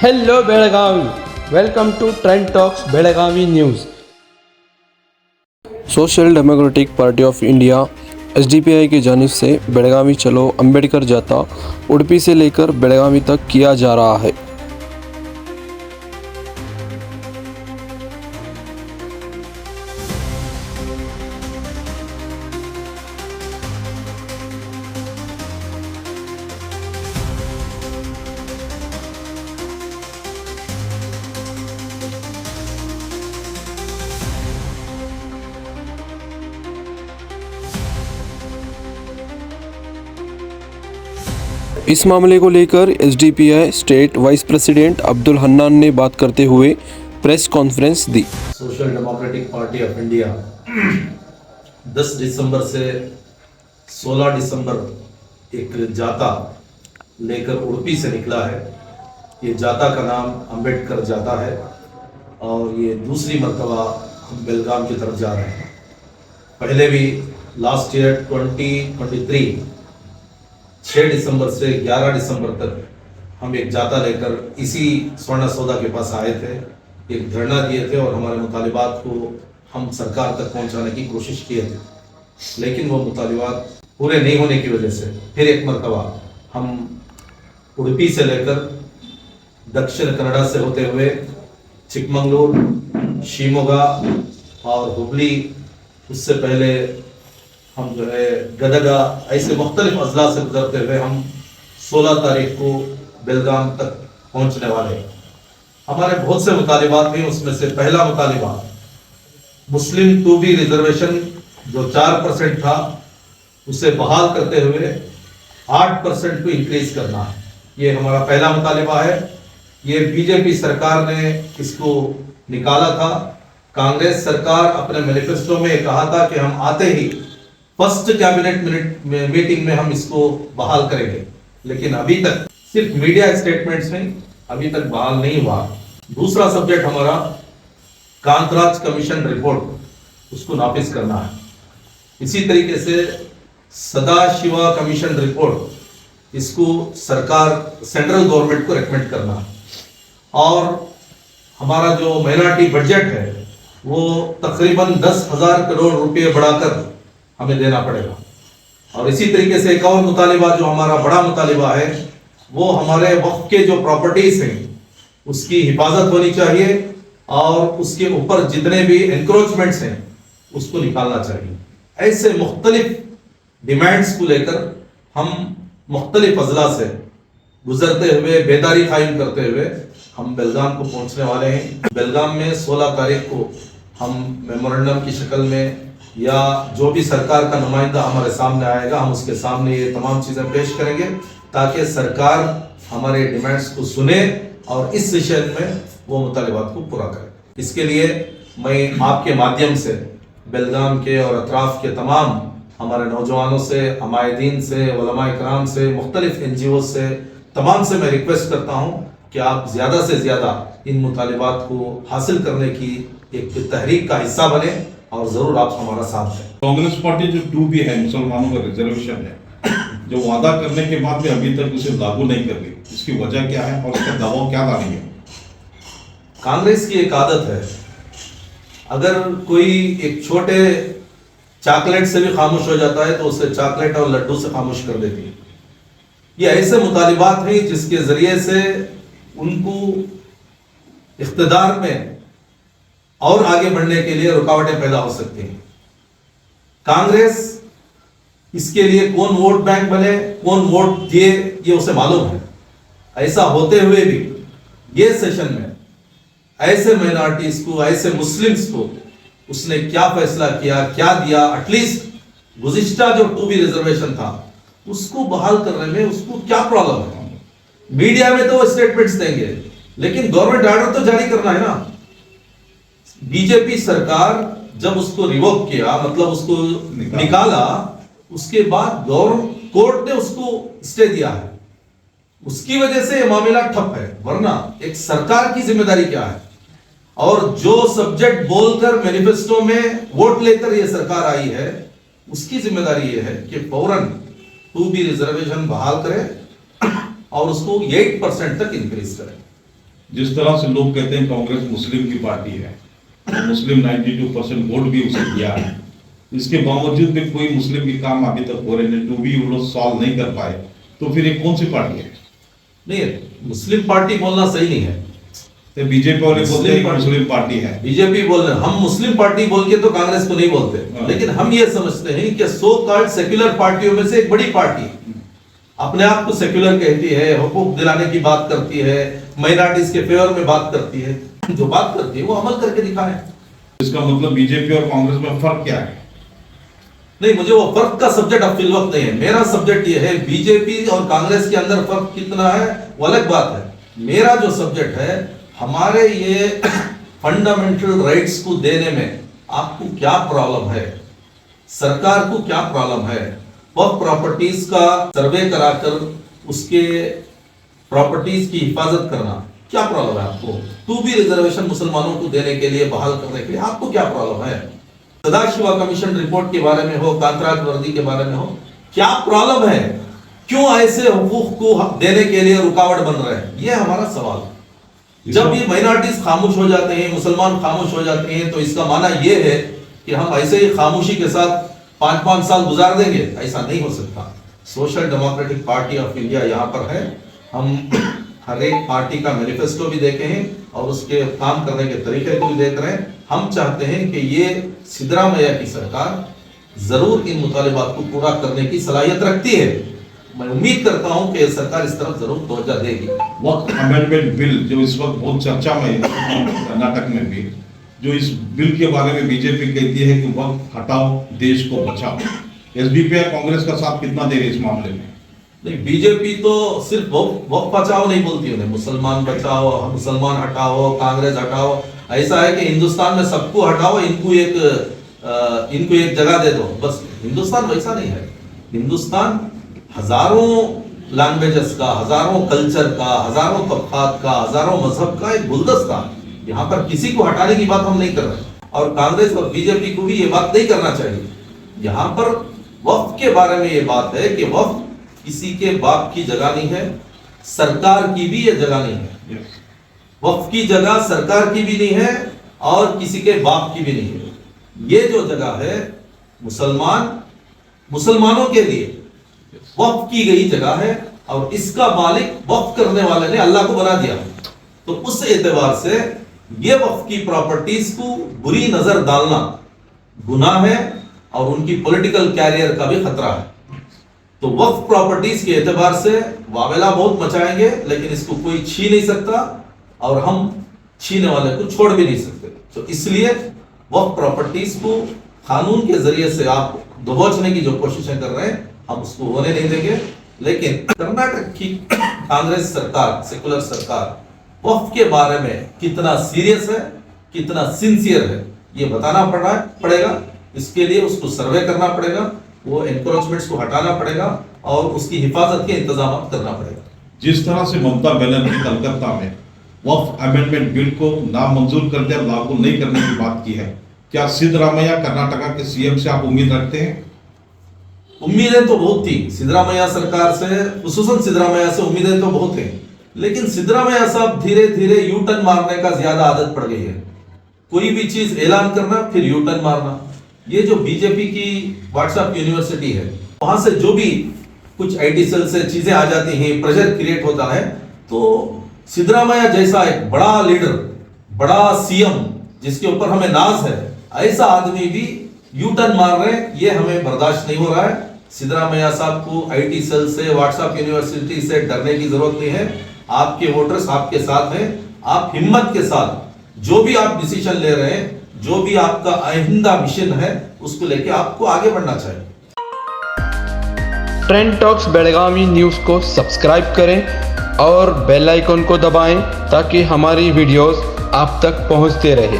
Hello Belagavi, welcome to Trend Talks Belagavi News. Social democratic party of India SDPI की जानिब से बेलगावी चलो अंबेडकर जाता उडुपी से लेकर बेलगावी तक किया जा रहा है। इस मामले को लेकर SDPI state wise president Abdul Hannan ने बात करते हुए press conference the. Social democratic party of India 10 दिसंबर से 16 दिसंबर एक जाता लेकर उडुपी से निकला है। ये जाता का नाम अंबेडकर जाता है और ये दूसरी मर्तबा हम बेलगाम की तरफ जा रहे हैं। पहले भी लास्ट ईयर 2023 6 दिसंबर से 11 दिसंबर तक हम एक जाता लेकर इसी स्वर्ण सौदा के पास आए थे, एक धरना दिए थे और हमारे मुतालिबात को हम सरकार तक पहुंचाने की कोशिश किए थे, लेकिन वो मुतालिबात पूरे नहीं होने की वजह से फिर एक मरतबा हम उडुपी से लेकर दक्षिण कन्नड़ा से होते हुए चिकमंगलूर, शिमोगा और हुबली, उससे पहले हम जो है गदगा, ऐसे मुख्तलिफ अजला से गुजरते हुए हम 16 तारीख को बेलगाम तक पहुंचने वाले हैं। हमारे बहुत से मुतालिबात हैं, उसमें से पहला मुतालिबा मुस्लिम 2B रिजर्वेशन जो 4% था उसे बहाल करते हुए 8% को इंक्रीज करना है। ये हमारा पहला मुतालिबा है। ये बीजेपी सरकार ने इसको निकाला था। कांग्रेस सरकार अपने मैनिफेस्टो में कहा था कि हम आते ही फर्स्ट कैबिनेट मीटिंग में हम इसको बहाल करेंगे, लेकिन अभी तक सिर्फ मीडिया स्टेटमेंट्स में अभी तक बहाल नहीं हुआ। दूसरा सब्जेक्ट हमारा कांतराज कमीशन रिपोर्ट, उसको नाफिज करना है। इसी तरीके से सदाशिवा कमीशन रिपोर्ट, इसको सरकार सेंट्रल गवर्नमेंट को रेकमेंड करना है। और हमारा जो माइनॉरिटी बजट है वो तकरीबन 10,000 करोड़ रुपए बढ़ाकर हमें देना पड़ेगा। और इसी तरीके से एक और मुतालिबा जो हमारा बड़ा मुतालिबा है वो हमारे वक्फ के जो प्रॉपर्टीज हैं उसकी हिफाजत होनी चाहिए और उसके ऊपर जितने भी एनक्रोचमेंट्स हैं उसको निकालना चाहिए। ऐसे मुख्तलिफ डिमांड्स को लेकर हम मुख्तलिफ अजला से गुजरते हुए बेदारी कायम करते हुए हम बेलगाम को पहुंचने वाले हैं। बेलगाम में 16 तारीख को हम मेमोरेंडम की शक्ल में या जो भी सरकार का नुमाइंदा हमारे सामने आएगा हम उसके सामने ये तमाम चीज़ें पेश करेंगे ताकि सरकार हमारे डिमांड्स को सुने और इस सेशन में वो मुतालिबात को पूरा करे। इसके लिए मैं आपके माध्यम से बेलगाम के और अतराफ के तमाम हमारे नौजवानों से, हमायदीन से, उलमा इकराम से, मुख्तलिफ NGO से, तमाम से मैं रिक्वेस्ट करता हूँ कि आप ज़्यादा से ज़्यादा इन मुतालिबात को हासिल करने की एक तहरीक का हिस्सा बने और ज़रूर आप हमारा साथ दें। कांग्रेस पार्टी जो 2B है, मुसलमानों का रिजर्वेशन है, जो वादा करने के बाद भी अभी तक उसे लागू नहीं कर रही, इसकी वजह क्या है और इसका दबाव क्या डालेंगे? कांग्रेस की एक आदत है, अगर कोई एक छोटे चॉकलेट से भी खामोश हो जाता है तो उसे चॉकलेट और लड्डू से खामोश कर देती है। ये ऐसे मुतालिबात हैं जिसके जरिए से उनको इख्तिदार में और आगे बढ़ने के लिए रुकावटें पैदा हो सकती हैं। कांग्रेस इसके लिए कौन वोट बैंक बने, कौन वोट दिए, ये उसे मालूम है। ऐसा होते हुए भी ये सेशन में ऐसे माइनॉरिटीज को, ऐसे मुस्लिम्स को उसने क्या फैसला किया, क्या दिया। एटलीस्ट गुज़िश्ता जो 2B रिजर्वेशन था उसको बहाल करने में उसको क्या प्रॉब्लम है? मीडिया में तो वो स्टेटमेंट्स देंगे, लेकिन गवर्नमेंट ऑर्डर तो जारी करना है ना। बीजेपी सरकार जब उसको रिवोक किया, मतलब उसको निकाला, उसके बाद गवर्नमेंट कोर्ट ने उसको स्टे दिया है, उसकी वजह से ये मामला ठप है। वरना एक सरकार की जिम्मेदारी क्या है? और जो सब्जेक्ट बोलकर मैनिफेस्टो में वोट लेकर ये सरकार आई है उसकी जिम्मेदारी ये है कि फौरन 2B रिजर्वेशन बहाल करें और उसको 8% तक इंक्रीज करें। जिस तरह से लोग कहते हैं कांग्रेस मुस्लिम की पार्टी है, तो मुस्लिम 92% वोट भी उसे दिया है, इसके बावजूद भी कोई मुस्लिम के काम अभी तक हो रहे नहीं, तो भी वो लोग सॉल्व नहीं कर पाए, तो फिर ये कौन सी पार्टी है? नहीं, मुस्लिम पार्टी बोलना सही नहीं है। तो बीजेपी वाले बोलते हैं मुस्लिम पार्टी है, बीजेपी बोल रहे हैं, हम मुस्लिम पार्टी बोल के तो कांग्रेस को नहीं बोलते, लेकिन हम ये समझते हैं कि सो कॉल्ड सेक्युलर पार्टियों में से एक बड़ी पार्टी अपने आप को सेक्युलर कहती है, हुकूक दिलाने की बात करती है, माइनॉरिटीज के फेवर में बात करती है, जो बात करती है वो अमल करके दिखाए। इसका मतलब बीजेपी और कांग्रेस में फर्क क्या है? नहीं, मुझे वो फर्क का सब्जेक्ट अब फिल वक्त नहीं है। मेरा सब्जेक्ट ये है बीजेपी और कांग्रेस के अंदर फर्क कितना है वो अलग बात है। मेरा जो सब्जेक्ट है, हमारे ये फंडामेंटल राइट्स को देने में आपको क्या प्रॉब्लम है, सरकार को क्या प्रॉब्लम है, वक्फ प्रॉपर्टीज का सर्वे कराकर उसके प्रॉपर्टीज की हिफाजत करना क्या प्रॉब्लम है आपको, टू बी रिजर्वेशन मुसलमानों को देने के लिए, बहाल करने के लिए आपको क्या प्रॉब्लम है, सदाशिवा कमीशन रिपोर्ट के बारे में हो, कांतराज वर्दी के बारे में हो, क्या प्रॉब्लम है, क्यों ऐसे हुकूक को देने के लिए रुकावट बन रहे हैं, ये हमारा सवाल है। जब ये माइनॉरिटीज खामोश हो जाते हैं, मुसलमान खामोश हो जाते हैं, तो इसका माना ये है कि हम ऐसे ही खामोशी के साथ 5-5 साल गुजार देंगे, ऐसा नहीं हो सकता। Social democratic party of India यहाँ पर है। हम हर एक पार्टी का मैनिफेस्टो भी देखे हैं और उसके काम करने के तरीके को भी देख रहे हैं। हम चाहते हैं कि ये सिद्धरामैया की सरकार जरूर इन मुतालिबात को पूरा करने की सलाहियत रखती है। मैं उम्मीद करता हूं कि सरकार इस तरफ जरूर तवज्जो देगी। वक्त अमेंडमेंट बिल जो इस वक्त बहुत चर्चा में है कर्नाटक में भी, जो इस बिल के बारे में बीजेपी कहती है कि वक्त हटाओ, देश को बचाओ, एसडीपी कांग्रेस का साथ कितना दे रही इस मामले में? नहीं, बीजेपी तो सिर्फ वक्त बचाओ नहीं बोलती उन्हें, मुसलमान बचाओ, मुसलमान हटाओ, कांग्रेस हटाओ। ऐसा है कि हिंदुस्तान में सबको हटाओ, इनको एक जगह दे दो, बस। हिंदुस्तान वैसा नहीं है। हिंदुस्तान हजारों लैंग्वेजेस का, हजारों कल्चर का, हजारों तबकात का, हजारों मजहब का एक गुलदस्ता। यहाँ पर किसी को हटाने की बात हम नहीं कर रहे, और कांग्रेस और बीजेपी को भी ये बात नहीं करना चाहिए। यहाँ पर वक्फ के बारे में ये बात है कि वक्फ किसी के बाप की जगह नहीं है, सरकार की भी ये जगह नहीं है। वक्फ की जगह सरकार की भी नहीं है और किसी के बाप की भी नहीं है। ये जो जगह है मुसलमानों के लिए वक्फ की गई जगह है, और इसका मालिक वक्फ करने वाले ने अल्लाह को बना दिया। तो उस एतबार से ये वक्फ की प्रॉपर्टीज को बुरी नजर डालना गुनाह है और उनकी पॉलिटिकल कैरियर का भी खतरा है। तो वक्फ प्रॉपर्टीज के एतबार से वावेला बहुत मचाएंगे, लेकिन इसको कोई छीन नहीं सकता और हम छीनने वाले को छोड़ भी नहीं सकते। तो इसलिए वक्फ प्रॉपर्टीज को कानून के जरिए से आप दबोचने की जो कोशिशें कर रहे हैं, हम उसको होने नहीं देंगे। लेकिन कर्नाटक की कांग्रेस सरकार, सेकुलर सरकार, वक्फ के बारे में कितना सीरियस है, कितना सिंसियर है, ये बताना पड़ेगा। इसके लिए उसको सर्वे करना पड़ेगा, वो एनक्रोचमेंट्स को हटाना पड़ेगा और उसकी हिफाजत के इंतजाम करना पड़ेगा। जिस तरह से ममता बनर्जी कलकत्ता में वक्फ अमेंडमेंट बिल को नामंजूर कर दिया, लागू नहीं करने की बात की है, क्या सिद्धरामैया कर्नाटका के सीएम से आप उम्मीद रखते हैं? उम्मीदें तो बहुत थी सिद्धरामैया सरकार से, खुसूसन सिद्धरामैया से उम्मीदें तो बहुत थी, लेकिन सिद्धरामैया साहब धीरे धीरे यू टर्न मारने का ज्यादा आदत पड़ गई है। कोई भी चीज ऐलान करना फिर यू टर्न मारना। ये जो बीजेपी की व्हाट्सएप यूनिवर्सिटी है, वहां से जो भी कुछ आईटी सेल से चीजें आ जाती हैं, प्रेशर क्रिएट होता है, तो सिद्धरामैया जैसा एक बड़ा लीडर, बड़ा सीएम जिसके ऊपर हमें नाज है, ऐसा आदमी भी यू टर्न मार रहे हैं, ये हमें बर्दाश्त नहीं हो रहा है। सिद्धरामैया साहब को आईटी सेल से, व्हाट्सएप यूनिवर्सिटी से डरने की जरूरत नहीं है। आपके वोटर्स आपके साथ हैं। आप हिम्मत के साथ जो भी आप डिसीजन ले रहे हैं, जो भी आपका आइंदा मिशन है, उसको लेके आपको आगे बढ़ना चाहिए। ट्रेंड टॉक्स बेलगावी न्यूज़ को सब्सक्राइब करें और बेल आइकन को दबाएं ताकि हमारी वीडियोस आप तक पहुंचते रहे।